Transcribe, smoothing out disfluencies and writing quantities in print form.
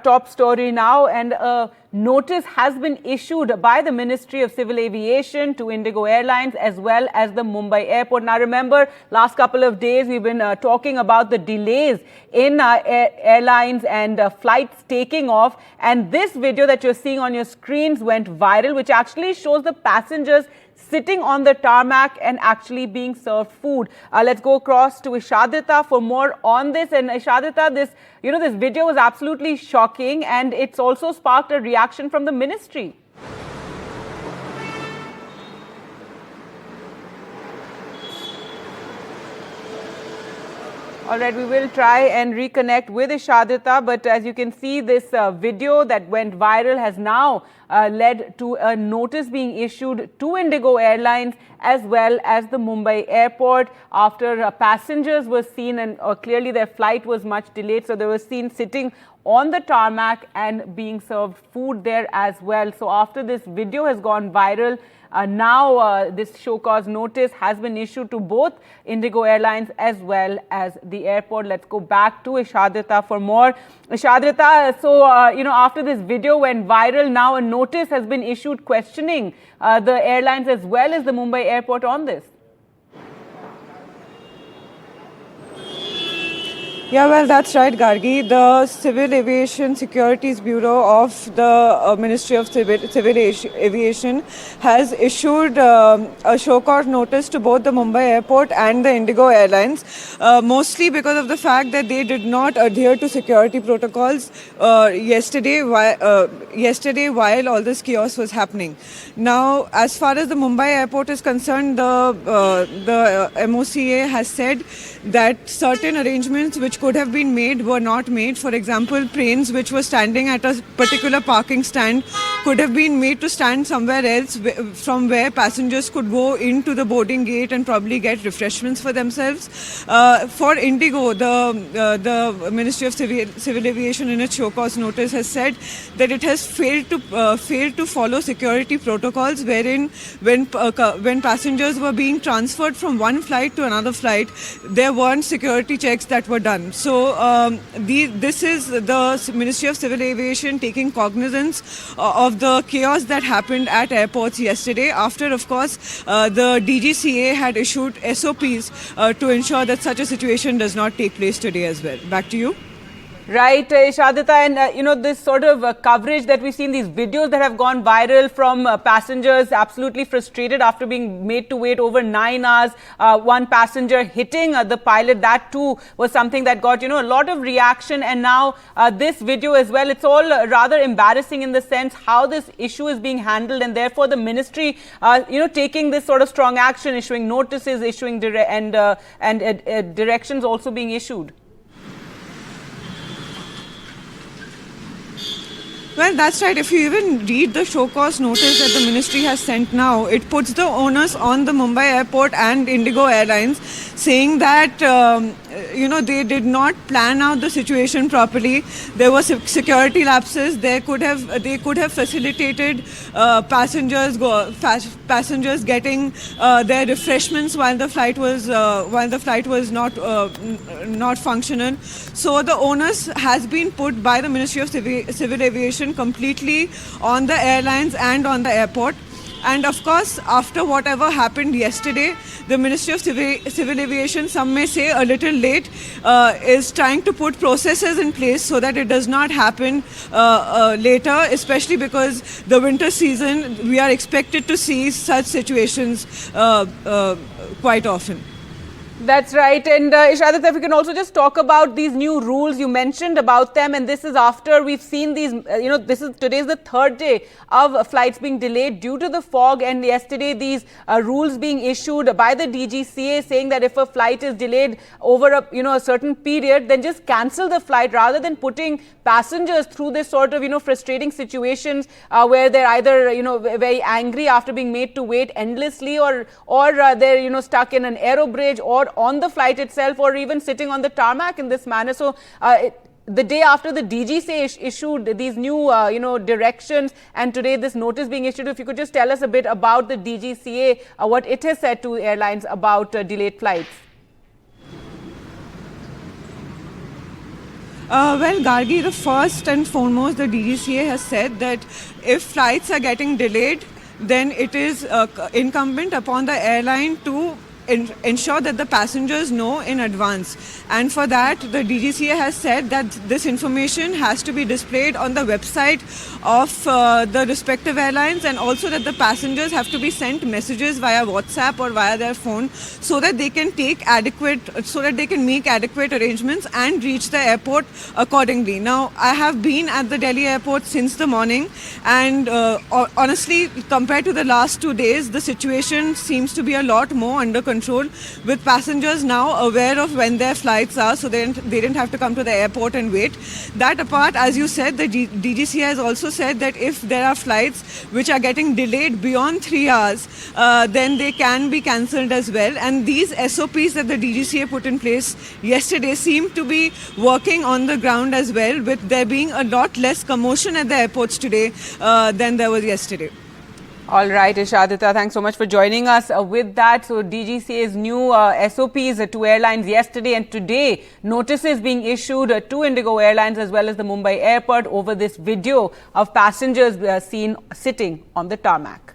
Top story now, and a notice has been issued by the Ministry of Civil Aviation to IndiGo Airlines as well as the Mumbai airport. Now remember, last couple of days we've been talking about the delays in airlines and flights taking off, and this video that you're seeing on your screens went viral, which actually shows the passengers sitting on the tarmac and actually being served food. Let's go across to Ishadita for more on this. And Ishadita, this video was absolutely shocking, and it's also sparked a reaction from the ministry. All right, we will try and reconnect with Ishadita, but as you can see, this video that went viral has now led to a notice being issued to IndiGo Airlines as well as the Mumbai airport after passengers were seen, and clearly their flight was much delayed, so they were seen sitting on the tarmac and being served food there as well. So after this video has gone viral, now this show cause notice has been issued to both IndiGo Airlines as well as the airport. Let's go back to Ishadita for more. Ishadita, so after this video went viral, now a notice has been issued questioning the airlines as well as the Mumbai airport on this. Yeah, well, that's right, Gargi. The Civil Aviation Securities Bureau of the Ministry of Civil Aviation has issued a show cause notice to both the Mumbai airport and the IndiGo Airlines, mostly because of the fact that they did not adhere to security protocols yesterday while all this chaos was happening. Now, as far as the Mumbai airport is concerned, the MOCA has said that certain arrangements which could have been made were not made. For example, planes which were standing at a particular parking stand could have been made to stand somewhere else from where passengers could go into the boarding gate and probably get refreshments for themselves. For IndiGo, the Ministry of Civil Aviation in its show cause notice has said that it has failed to follow security protocols, wherein when passengers were being transferred from one flight to another flight, there weren't security checks that were done. So this is the Ministry of Civil Aviation taking cognizance of the chaos that happened at airports yesterday after, of course, the DGCA had issued SOPs to ensure that such a situation does not take place today as well. Back to you. Right, Ishadita, and this sort of coverage that we've seen, these videos that have gone viral from passengers absolutely frustrated after being made to wait over 9 hours. One passenger hitting the pilot, that too was something that got a lot of reaction, and now this video as well. It's all rather embarrassing in the sense how this issue is being handled, and therefore the ministry taking this sort of strong action, issuing notices, issuing directions also being issued. Well, that's right. If you even read the show cause notice that the ministry has sent now, it puts the onus on the Mumbai airport and IndiGo Airlines, saying that they did not plan out the situation properly. There were security lapses. They could have facilitated passengers getting their refreshments while the flight was not functional. So the onus has been put by the Ministry of Civil Aviation completely on the airlines and on the airport. And of course, after whatever happened yesterday, the Ministry of Civil Aviation, some may say a little late, is trying to put processes in place so that it does not happen later, especially because the winter season, we are expected to see such situations quite often. That's right. And Ishadita, if we can also just talk about these new rules, you mentioned about them, and this is after we've seen these, today's the third day of flights being delayed due to the fog, and yesterday these rules being issued by the DGCA saying that if a flight is delayed over a certain period, then just cancel the flight rather than putting passengers through this sort of frustrating situations where they're either very angry after being made to wait endlessly, or they're stuck in an aero bridge or on the flight itself, or even sitting on the tarmac in this manner. So the day after the DGCA issued these new directions, and today this notice being issued, if you could just tell us a bit about the DGCA, what it has said to airlines about delayed flights. Well, Gargi, the first and foremost, the DGCA has said that if flights are getting delayed, then it is incumbent upon the airline to ensure that the passengers know in advance. And for that, the DGCA has said that this information has to be displayed on the website of the respective airlines, and also that the passengers have to be sent messages via WhatsApp or via their phone so that they can make adequate arrangements and reach the airport accordingly. Now, I have been at the Delhi airport since the morning, and honestly, compared to the last 2 days, the situation seems to be a lot more under control, with passengers now aware of when their flights are, so they didn't have to come to the airport and wait. That apart, as you said, the DGCA has also said that if there are flights which are getting delayed beyond 3 hours, then they can be cancelled as well. And these SOPs that the DGCA put in place yesterday seem to be working on the ground as well, with there being a lot less commotion at the airports today than there was yesterday. All right, Ishadita, thanks so much for joining us with that. So DGCA's new SOPs to airlines yesterday and today, notices being issued to IndiGo Airlines as well as the Mumbai airport over this video of passengers seen sitting on the tarmac.